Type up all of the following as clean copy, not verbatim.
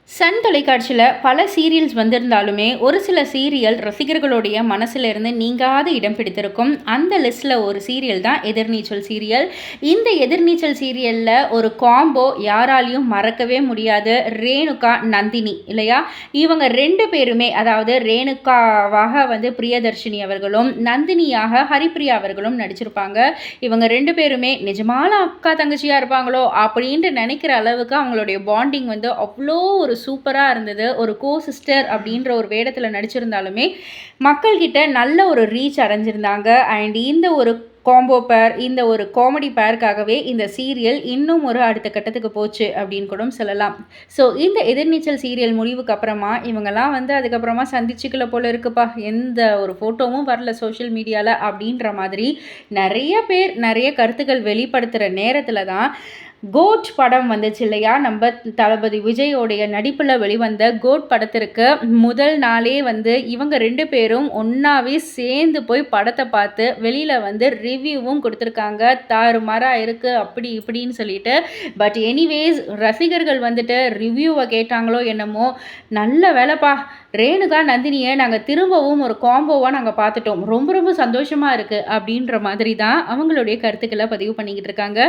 Sun தொலைக்காட்சியில் பல serials வந்திருந்தாலுமே ஒரு சில சீரியல் ரசிகர்களுடைய மனசிலிருந்து நீங்காத இடம் பிடித்திருக்கும். அந்த லிஸ்ட்டில் ஒரு சீரியல் தான் எதிர்நீச்சல் சீரியல். இந்த எதிர்நீச்சல் சீரியலில் ஒரு காம்போ யாராலையும் மறக்கவே முடியாது. ரேணுகா, நந்தினி இல்லையா? இவங்க 2 பேருமே, அதாவது ரேணுகாவாக பிரியதர்ஷினி அவர்களும், நந்தினியாக ஹரிப்பிரியா அவர்களும் நடிச்சிருப்பாங்க. இவங்க 2 பேருமே நிஜமான அக்கா தங்கச்சியாக இருப்பாங்களோ அப்படின்ட்டு நினைக்கிற அளவுக்கு அவங்களுடைய பாண்டிங் அவ்வளோ ஒரு சூப்பராக இருந்தது. ஒரு சிஸ்டர் அப்படின்ற ஒரு வேடத்தில் நடிச்சிருந்தாலுமே மக்கள்கிட்ட நல்ல ஒரு ரீச் அடைஞ்சிருந்தாங்க. அண்ட் இந்த ஒரு காம்போ பேர், இந்த ஒரு காமெடி பேருக்காகவே இந்த சீரியல் இன்னும் ஒரு அடுத்த கட்டத்துக்கு போச்சு அப்படின்னு கூட சொல்லலாம். ஸோ இந்த எதிர்நீச்சல் சீரியல் முடிவுக்கு அப்புறமா இவங்கெல்லாம் அதுக்கப்புறமா சந்திச்சுக்கல போல இருக்குப்பா, எந்த ஒரு ஃபோட்டோவும் வரல சோஷியல் மீடியாவில் அப்படின்ற மாதிரி நிறைய பேர் நிறைய கருத்துக்கள் வெளிப்படுத்துகிற நேரத்தில் தான் கோட் படம் வந்துச்சு இல்லையா? நம்ம தளபதி விஜயோடைய நடிப்பில் வெளிவந்த கோட் படத்திற்கு முதல் நாளே இவங்க 2 பேரும் ஒன்றாவே சேர்ந்து போய் படத்தை பார்த்து வெளியில் ரிவ்யூவும் கொடுத்துருக்காங்க. தாறுமாறாக இருக்குது அப்படி இப்படின்னு சொல்லிட்டு. பட் எனிவேஸ் ரசிகர்கள் ரிவ்யூவை கேட்டாங்களோ என்னமோ, நல்ல வேலைப்பா, ரேணுகா நந்தினியை நாங்கள் திரும்பவும் ஒரு காம்போவாக நாங்கள் பார்த்துட்டோம், ரொம்ப ரொம்ப சந்தோஷமாக இருக்குது அப்படின்ற மாதிரி தான் அவங்களுடைய கருத்துக்களை பதிவு பண்ணிக்கிட்டு இருக்காங்க.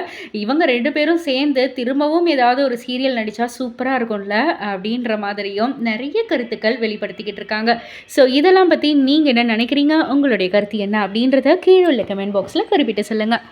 இவங்க 2 பேரும் சேர்ந்து திரும்பவும் ஏதாவது ஒரு சீரியல் நடித்தா சூப்பராக இருக்கும்ல அப்படின்ற மாதிரியும் நிறைய கருத்துக்கள் வெளிப்படுத்திக்கிட்டு இருக்காங்க. ஸோ இதெல்லாம் பற்றி நீங்கள் என்ன நினைக்கிறீங்க? உங்களுடைய கருத்து என்ன அப்படின்றத கீழே உள்ள கமெண்ட் பாக்ஸில் குறிப்பிட்டு சொல்லுங்கள்.